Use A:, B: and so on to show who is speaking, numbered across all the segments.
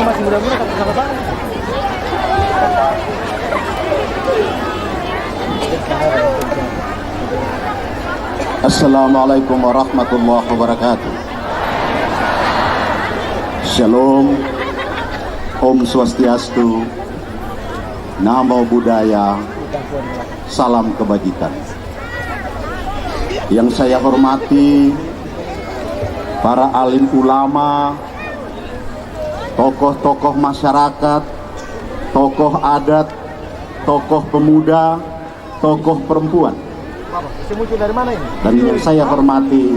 A: masih muda-muda tapi sama-sama.
B: Assalamualaikum warahmatullahi wabarakatuh. Shalom, Om Swastiastu, Namo Buddhaya, salam kebajikan. Yang saya hormati para alim ulama, tokoh-tokoh masyarakat, tokoh adat, tokoh pemuda, tokoh perempuan.
A: Dari mana ini?
B: Dan yang saya hormati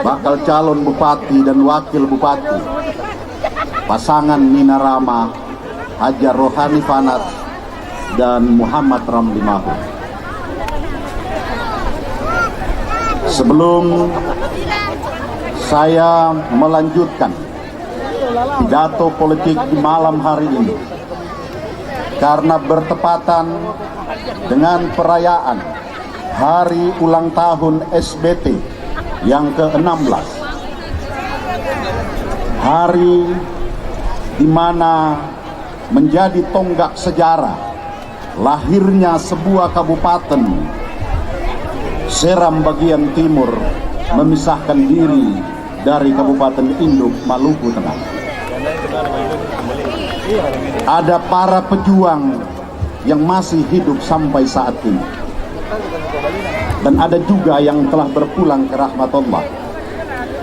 B: bakal calon bupati dan wakil bupati, pasangan Nina Rama, Hajar Rohani Fanat, dan Muhammad Ramli Mahfud. Sebelum saya melanjutkan pidato politik di malam hari ini, karena bertepatan dengan perayaan Hari Ulang Tahun SBT yang ke-16, hari di mana menjadi tonggak sejarah lahirnya sebuah kabupaten Seram bagian timur memisahkan diri dari Kabupaten Induk, Maluku Tengah. Ada para pejuang yang masih hidup sampai saat ini, dan ada juga yang telah berpulang ke rahmat Allah.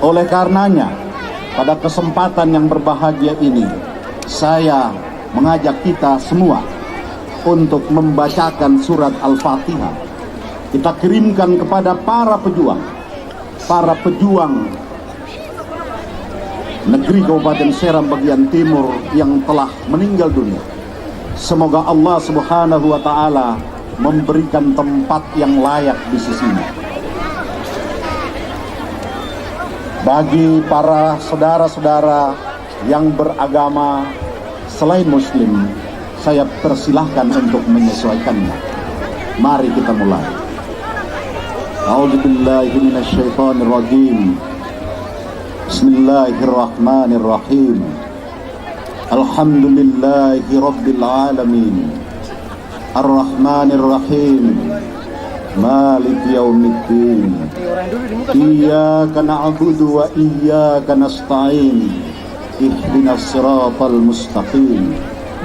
B: Oleh karenanya, pada kesempatan yang berbahagia ini, saya mengajak kita semua untuk membacakan surat Al-Fatihah. Kita kirimkan kepada para pejuang negeri Kabupaten Seram bagian timur yang telah meninggal dunia. Semoga Allah Subhanahu wa Ta'ala memberikan tempat yang layak di sisinya. Bagi para saudara-saudara yang beragama selain Muslim, saya persilahkan untuk menyesuaikannya. Mari kita mulai. A'udzubillahi minasyaitonir rajim. Bismillahirrahmanirrahim. Alhamdulillahi rabbil alamin. Ar-Rahmanir-Rahim. Maliki yaumiddin. Iyyaka na'budu wa iyyaka nasta'in. Ihdinas siratal mustaqim.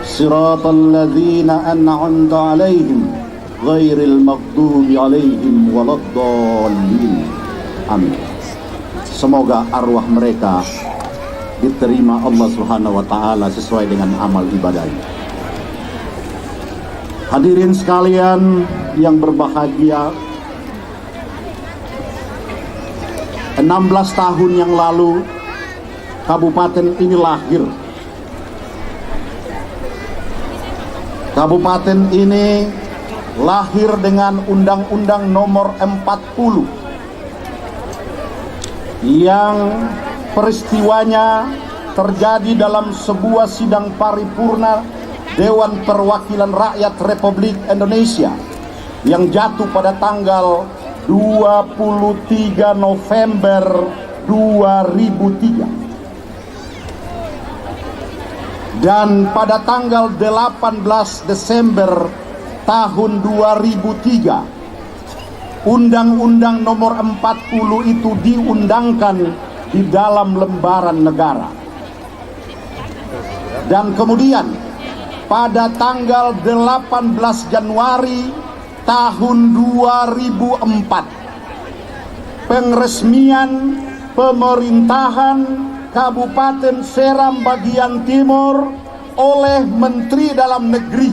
B: Siratal ladzina an'amta 'alaihim ghairil maghdubi 'alaihim waladdallin. Amin. Semoga arwah mereka diterima Allah Subhanahu wa Ta'ala sesuai dengan amal ibadahnya. Hadirin sekalian yang berbahagia, 16 tahun yang lalu kabupaten ini lahir. Kabupaten ini lahir dengan Undang-Undang Nomor 40 yang peristiwanya terjadi dalam sebuah sidang paripurna Dewan Perwakilan Rakyat Republik Indonesia yang jatuh pada tanggal 23 November 2003 dan pada tanggal 18 Desember tahun 2003 Undang-Undang Nomor 40 itu diundangkan di dalam lembaran negara. Dan kemudian pada tanggal 18 Januari tahun 2004 pengresmian pemerintahan Kabupaten Seram bagian timur oleh Menteri Dalam Negeri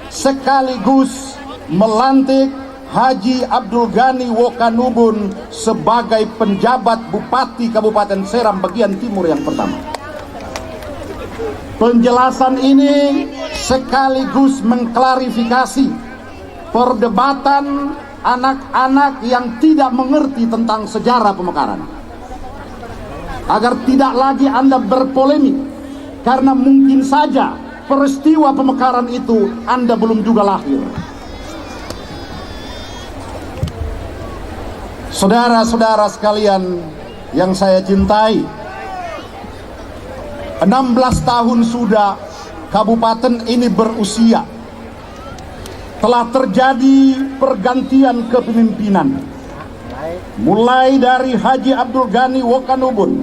B: sekaligus melantik Haji Abdul Ghani Wokanubun sebagai penjabat Bupati Kabupaten Seram bagian timur yang pertama. Penjelasan ini sekaligus mengklarifikasi perdebatan anak-anak yang tidak mengerti tentang sejarah pemekaran, agar tidak lagi Anda berpolemik, karena mungkin saja peristiwa pemekaran itu Anda belum juga lahir. Saudara-saudara sekalian yang saya cintai, 16 tahun sudah kabupaten ini berusia. Telah terjadi pergantian kepemimpinan. Mulai dari Haji Abdul Ghani Wokanubun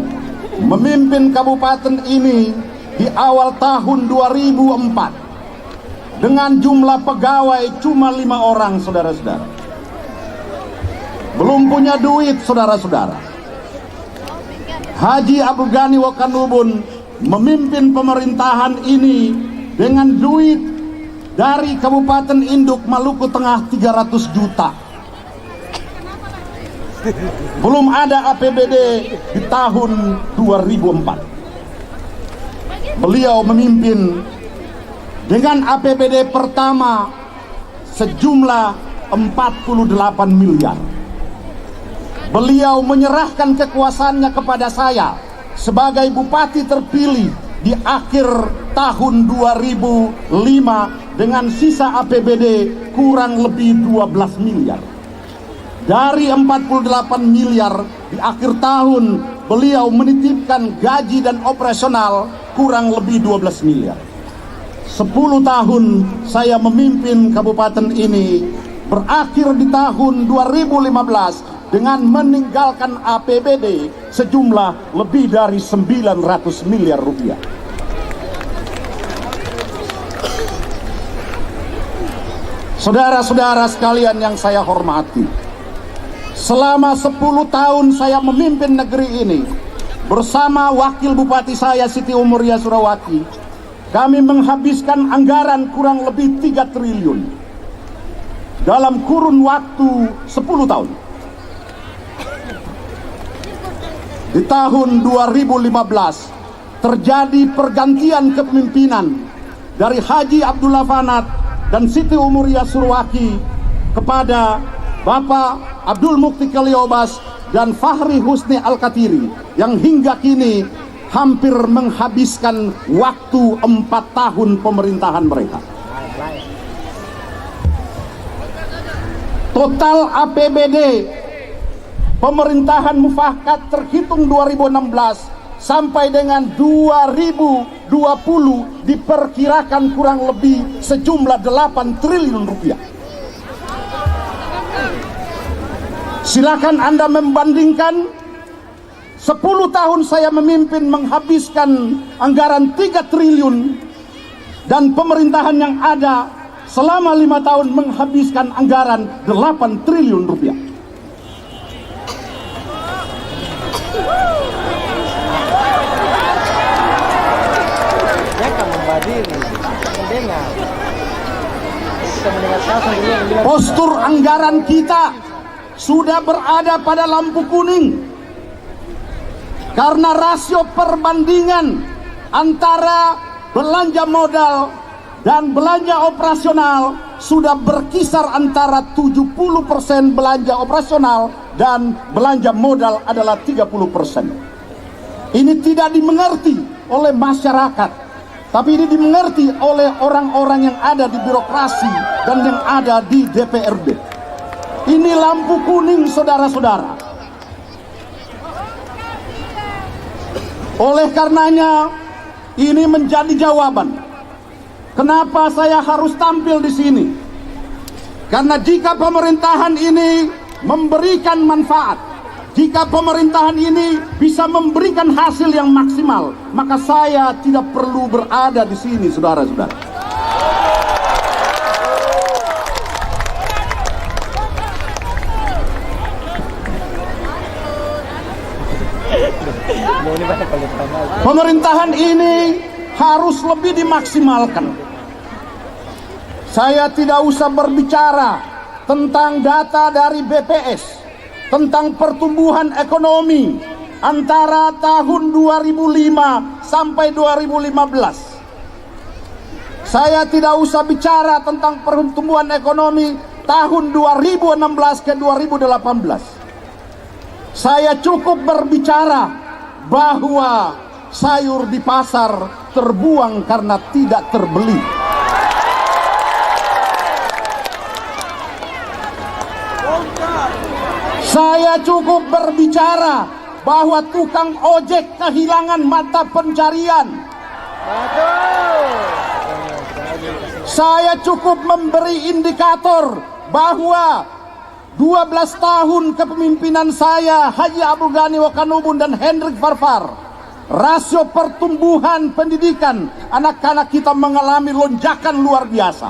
B: memimpin kabupaten ini di awal tahun 2004 dengan jumlah pegawai cuma 5 orang, saudara-saudara. Belum punya duit, saudara-saudara. Haji Abdul Ghani Wokanubun memimpin pemerintahan ini dengan duit dari Kabupaten Induk Maluku Tengah 300 juta. Belum ada APBD di tahun 2004. Beliau memimpin dengan APBD pertama sejumlah 48 miliar. Beliau menyerahkan kekuasaannya kepada saya sebagai bupati terpilih di akhir tahun 2005 dengan sisa APBD kurang lebih 12 miliar. Dari 48 miliar di akhir tahun beliau menitipkan gaji dan operasional kurang lebih 12 miliar. 10 tahun saya memimpin kabupaten ini, berakhir di tahun 2015 dengan meninggalkan APBD sejumlah lebih dari 900 miliar rupiah. Saudara-saudara sekalian yang saya hormati, selama 10 tahun saya memimpin negeri ini bersama wakil bupati saya Siti Umuria Surawati, kami menghabiskan anggaran kurang lebih 3 triliun dalam kurun waktu 10 tahun. Di tahun 2015 terjadi pergantian kepemimpinan dari Haji Abdullah Fanat dan Siti Umuria Surwaki kepada Bapak Abdul Mukti Kaliobas dan Fahri Husni Al-Katiri yang hingga kini hampir menghabiskan waktu 4 tahun pemerintahan mereka. Total APBD pemerintahan mufakat terhitung 2016 sampai dengan 2020 diperkirakan kurang lebih sejumlah 8 triliun rupiah. Silakan Anda membandingkan 10 tahun saya memimpin menghabiskan anggaran 3 triliun dan pemerintahan yang ada selama 5 tahun menghabiskan anggaran 8 triliun rupiah. Postur anggaran kita sudah berada pada lampu kuning karena rasio perbandingan antara belanja modal dan belanja operasional sudah berkisar antara 70% belanja operasional dan belanja modal adalah 30%. Ini tidak dimengerti oleh masyarakat, tapi ini dimengerti oleh orang-orang yang ada di birokrasi dan yang ada di DPRD. Ini lampu kuning, saudara-saudara. Oleh karenanya, ini menjadi jawaban kenapa saya harus tampil di sini. Karena jika pemerintahan ini memberikan manfaat, jika pemerintahan ini bisa memberikan hasil yang maksimal, maka saya tidak perlu berada di sini, saudara-saudara. Pemerintahan ini harus lebih dimaksimalkan. Saya tidak usah berbicara tentang data dari BPS tentang pertumbuhan ekonomi antara tahun 2005 sampai 2015. Saya tidak usah bicara tentang pertumbuhan ekonomi tahun 2016 ke 2018. Saya cukup berbicara bahwa sayur di pasar terbuang karena tidak terbeli. Saya cukup berbicara bahwa tukang ojek kehilangan mata pencarian. Saya cukup memberi indikator bahwa 12 tahun kepemimpinan saya, Haji Abdul Ghani Wakanubun dan Hendrik Farfar, rasio pertumbuhan pendidikan anak-anak kita mengalami lonjakan luar biasa.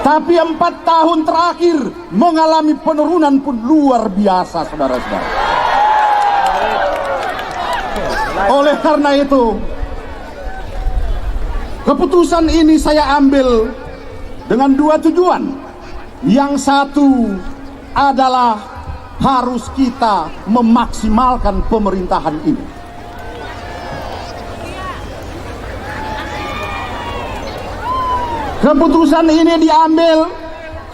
B: Tapi 4 tahun terakhir mengalami penurunan pun luar biasa, saudara-saudara. Oleh karena itu, keputusan ini saya ambil dengan 2 tujuan. Yang satu adalah harus kita memaksimalkan pemerintahan ini. Keputusan ini diambil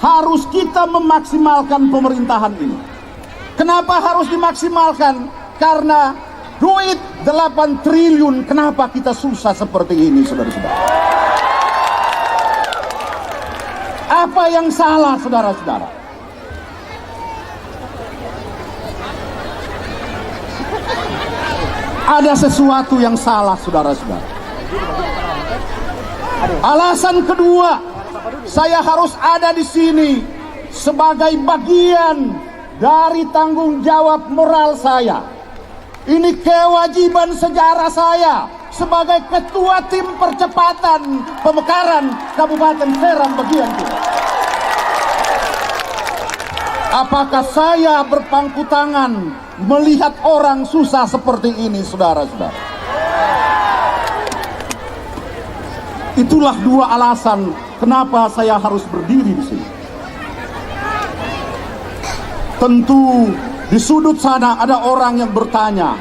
B: harus kita memaksimalkan pemerintahan ini. Kenapa harus dimaksimalkan? Karena duit 8 triliun, kenapa kita susah seperti ini, saudara-saudara? Apa yang salah, saudara-saudara? Ada sesuatu yang salah, saudara-saudara. Alasan kedua, saya harus ada di sini sebagai bagian dari tanggung jawab moral saya. Ini kewajiban sejarah saya sebagai ketua tim percepatan pemekaran Kabupaten Seram bagian kita. Apakah saya berpangku tangan melihat orang susah seperti ini, saudara-saudara? Itulah 2 alasan kenapa saya harus berdiri di sini. Tentu di sudut sana ada orang yang bertanya,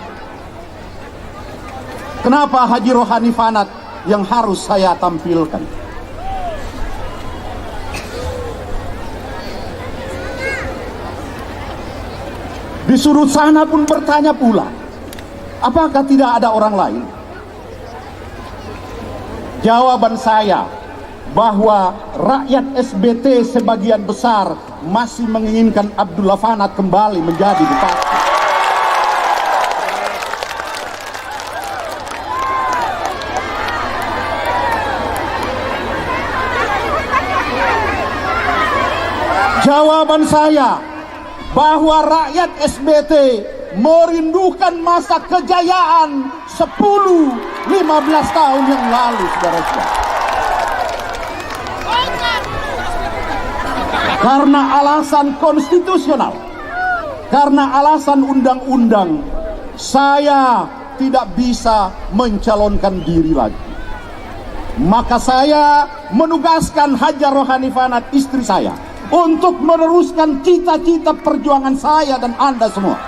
B: kenapa Haji Rohani Fanat yang harus saya tampilkan? Di sudut sana pun bertanya pula, apakah tidak ada orang lain? Jawaban saya bahwa rakyat SBT sebagian besar masih menginginkan Abdullah Fanat kembali menjadi bupati. Jawaban saya bahwa rakyat SBT merindukan masa kejayaan 10-15 tahun yang lalu, saudara-saudara. Karena alasan konstitusional, karena alasan undang-undang, saya tidak bisa mencalonkan diri lagi. Maka saya menugaskan Hajar Rohani Fanat, istri saya, untuk meneruskan cita-cita perjuangan saya dan Anda semua.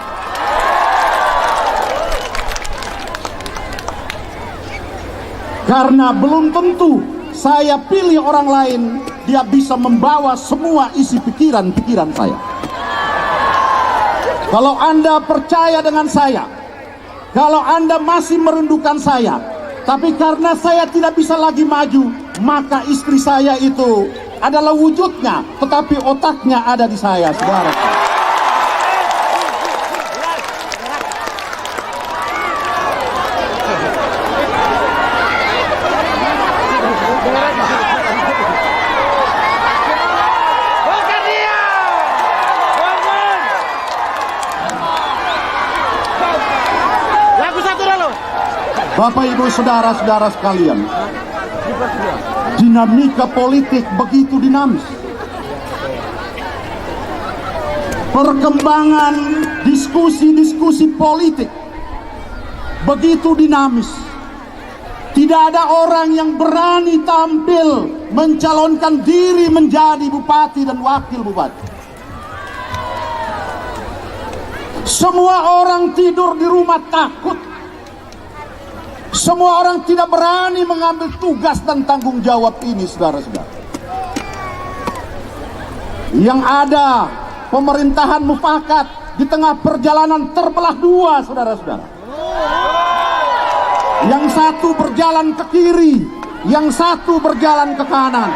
B: Karena belum tentu saya pilih orang lain, dia bisa membawa semua isi pikiran-pikiran saya. Kalau Anda percaya dengan saya, kalau Anda masih merindukan saya, tapi karena saya tidak bisa lagi maju, maka istri saya itu adalah wujudnya, tetapi otaknya ada di saya, saudara. Bapak Ibu saudara-saudara sekalian, dinamika politik begitu dinamis. Perkembangan diskusi-diskusi politik begitu dinamis. Tidak ada orang yang berani tampil mencalonkan diri menjadi bupati dan wakil bupati. Semua orang tidur di rumah takut. Semua orang tidak berani mengambil tugas dan tanggung jawab ini, saudara-saudara. Yang ada pemerintahan mufakat di tengah perjalanan terbelah 2, saudara-saudara. Yang satu berjalan ke kiri, yang satu berjalan ke kanan.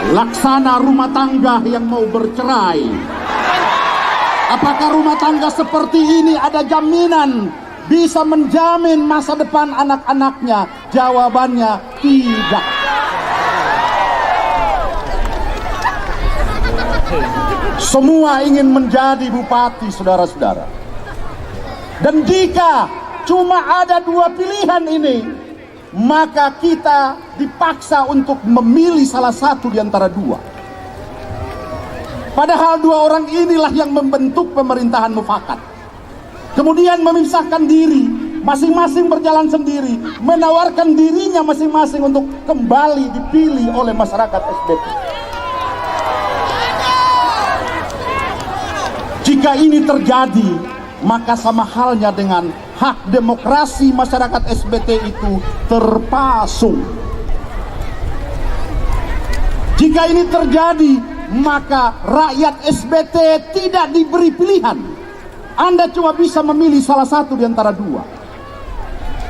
B: Laksana rumah tangga yang mau bercerai. Apakah rumah tangga seperti ini ada jaminan bisa menjamin masa depan anak-anaknya? Jawabannya tidak. Semua ingin menjadi bupati, saudara-saudara. Dan jika cuma ada dua pilihan ini, maka kita dipaksa untuk memilih salah satu di antara dua. Padahal dua orang inilah yang membentuk pemerintahan mufakat. Kemudian memisahkan diri, masing-masing berjalan sendiri, menawarkan dirinya masing-masing untuk kembali dipilih oleh masyarakat SBT. Jika ini terjadi, maka sama halnya dengan hak demokrasi masyarakat SBT itu terpasung. Jika ini terjadi, maka rakyat SBT tidak diberi pilihan. Anda cuma bisa memilih salah satu di antara dua.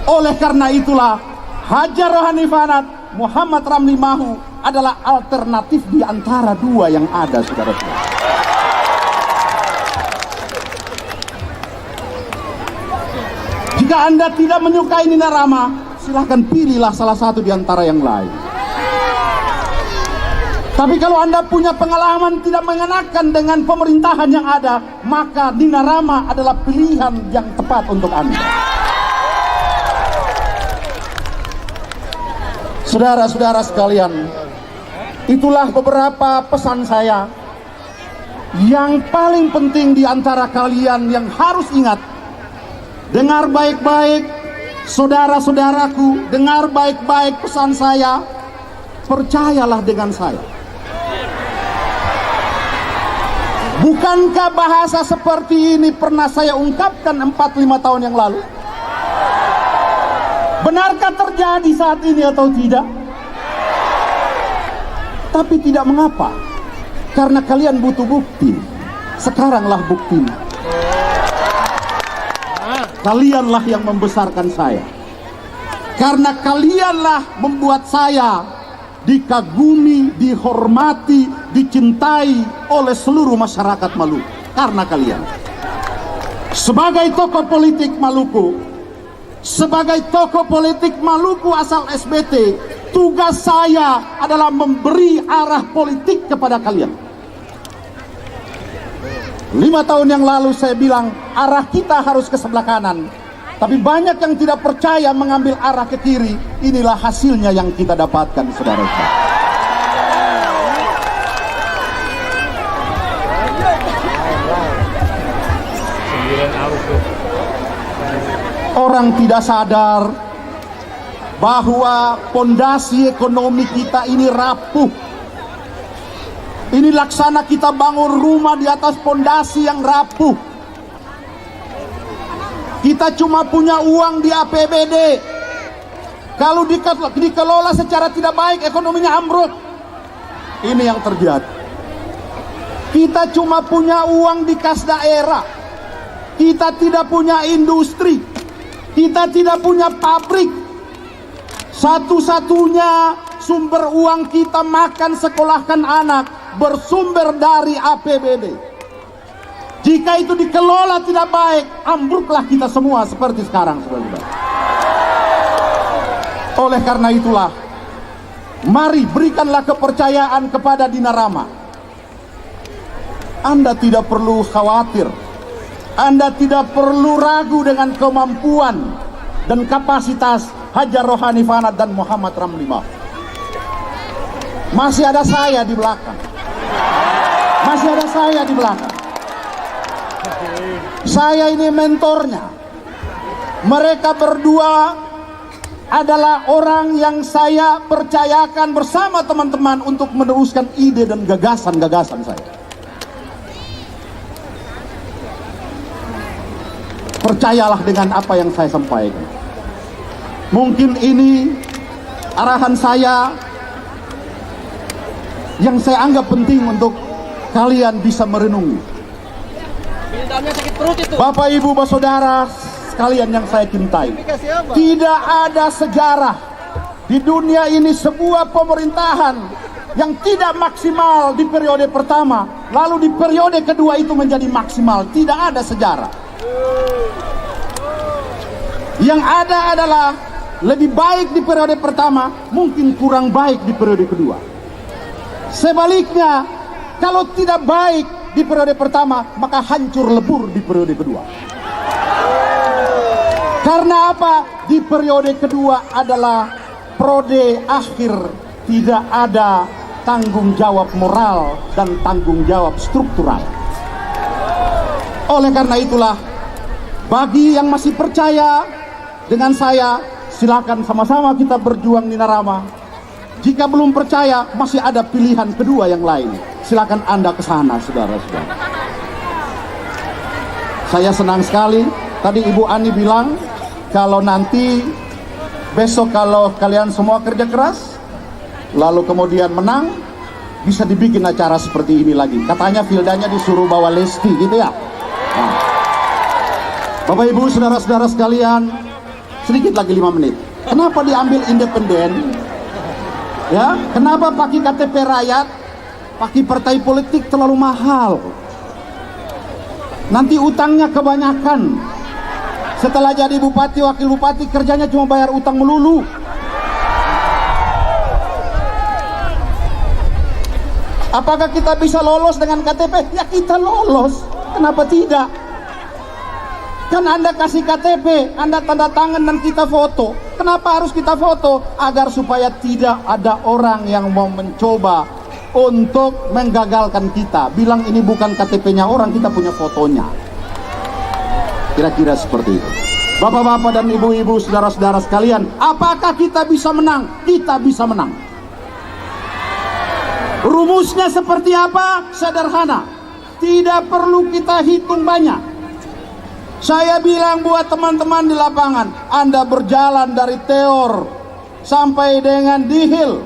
B: Oleh karena itulah, Hajar Rohani Fanat, Muhammad Ramli Mahu adalah alternatif di antara dua yang ada, saudara-saudara. Jika Anda tidak menyukai Nina Rama, silahkan pilihlah salah satu di antara yang lain. Tapi kalau Anda punya pengalaman tidak mengenakan dengan pemerintahan yang ada, maka Nina Rama adalah pilihan yang tepat untuk Anda. Saudara-saudara sekalian, itulah beberapa pesan saya. Yang paling penting di antara kalian yang harus ingat, dengar baik-baik, saudara-saudaraku, dengar baik-baik pesan saya, percayalah dengan saya. Bukankah bahasa seperti ini pernah saya ungkapkan 4-5 tahun yang lalu? Benarkah terjadi saat ini atau tidak? Tapi tidak mengapa, karena kalian butuh bukti. Sekaranglah buktinya. Kalianlah yang membesarkan saya. Karena kalianlah membuat saya dikagumi, dihormati, dicintai oleh seluruh masyarakat Maluku. Karena kalian. Sebagai tokoh politik Maluku, sebagai tokoh politik Maluku asal SBT, tugas saya adalah memberi arah politik kepada kalian. 5 tahun yang lalu saya bilang arah kita harus ke sebelah kanan, tapi banyak yang tidak percaya mengambil arah ke kiri. Inilah hasilnya yang kita dapatkan, saudara-saudara. Orang tidak sadar bahwa pondasi ekonomi kita ini rapuh. Ini laksana kita bangun rumah di atas pondasi yang rapuh. Kita cuma punya uang di APBD. Kalau dikelola secara tidak baik, ekonominya ambruk. Ini yang terjadi. Kita cuma punya uang di kas daerah. Kita tidak punya industri. Kita tidak punya pabrik. Satu-satunya sumber uang kita makan, sekolahkan anak bersumber dari APBD. Jika itu dikelola tidak baik, ambruklah kita semua seperti sekarang, saudara-saudara. Oleh karena itulah, mari berikanlah kepercayaan kepada Nina Rama. Anda tidak perlu khawatir, Anda tidak perlu ragu dengan kemampuan dan kapasitas Hajar Rohani Fanat dan Muhammad Ramli Mahu. Masih ada saya di belakang. Masih ada saya di belakang. Saya ini mentornya. Mereka berdua adalah orang yang saya percayakan bersama teman-teman untuk meneruskan ide dan gagasan-gagasan saya. Percayalah dengan apa yang saya sampaikan. Mungkin ini arahan saya yang saya anggap penting untuk kalian bisa merenungi. Bapak, Ibu, saudara sekalian yang saya cintai, tidak ada sejarah di dunia ini sebuah pemerintahan yang tidak maksimal di periode pertama, lalu di periode kedua itu menjadi maksimal. Tidak ada sejarah. Yang ada adalah lebih baik di periode pertama, mungkin kurang baik di periode kedua. Sebaliknya, kalau tidak baik di periode pertama, maka hancur lebur di periode kedua. Karena apa? Di periode kedua adalah periode akhir, tidak ada tanggung jawab moral dan tanggung jawab struktural. Oleh karena itulah, bagi yang masih percaya dengan saya, silakan sama-sama kita berjuang Nina Rama. Jika belum percaya, masih ada pilihan kedua yang lain. Silakan Anda ke sana, saudara-saudara. Saya senang sekali. Tadi Ibu Ani bilang, kalau nanti besok kalau kalian semua kerja keras, lalu kemudian menang, bisa dibikin acara seperti ini lagi. Katanya Fildanya disuruh bawa Lesti gitu ya. Nah, Bapak Ibu, saudara-saudara sekalian, sedikit lagi 5 menit. Kenapa diambil independen? Ya, kenapa pakai KTP rakyat, pakai partai politik terlalu mahal? Nanti utangnya kebanyakan. Setelah jadi bupati, wakil bupati, kerjanya cuma bayar utang melulu. Apakah kita bisa lolos dengan KTP? Ya kita lolos. Kenapa tidak? Kan Anda kasih KTP, Anda tanda tangan dan kita foto. Kenapa harus kita foto? Agar supaya tidak ada orang yang mau mencoba untuk menggagalkan kita. Bilang ini bukan KTP-nya orang, kita punya fotonya. Kira-kira seperti itu. Bapak-bapak dan ibu-ibu, saudara-saudara sekalian, apakah kita bisa menang? Kita bisa menang. Rumusnya seperti apa? Sederhana. Tidak perlu kita hitung banyak. Saya bilang buat teman-teman di lapangan, Anda berjalan dari Teor sampai dengan Dihil,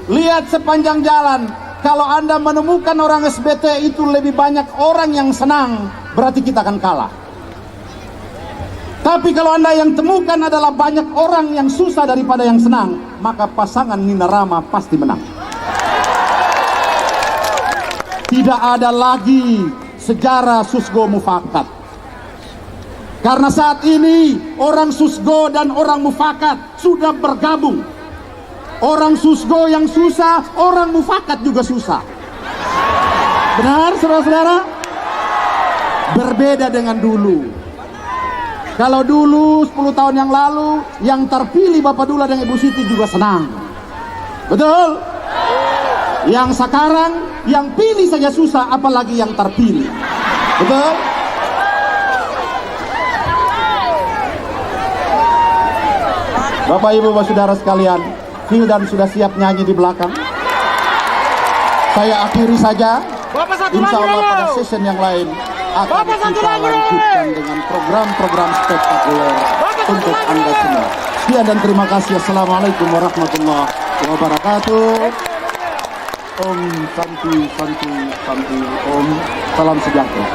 B: lihat sepanjang jalan. Kalau Anda menemukan orang SBT itu lebih banyak orang yang senang, berarti kita akan kalah. Tapi kalau Anda yang temukan adalah banyak orang yang susah daripada yang senang, maka pasangan Nina Rama pasti menang. Tidak ada lagi sejarah Susgo Mufakat. Karena saat ini orang Susgo dan orang Mufakat sudah bergabung. Orang Susgo yang susah, orang Mufakat juga susah. Benar, saudara-saudara? Berbeda dengan dulu. Kalau dulu 10 tahun yang lalu, yang terpilih Bapak Dula dan Ibu Siti juga senang. Betul? Yang sekarang, yang pilih saja susah, apalagi yang terpilih. Betul? Bapak Ibu saudara sekalian, Fildan sudah siap nyanyi di belakang. Saya akhiri saja. Insya Allah pada session yang lain akan kita lanjutkan dengan program-program spektakuler untuk Anda semua. Sekian dan terima kasih. Assalamualaikum warahmatullahi wabarakatuh. Om Santi Santi Santi Om. Salam sejahtera.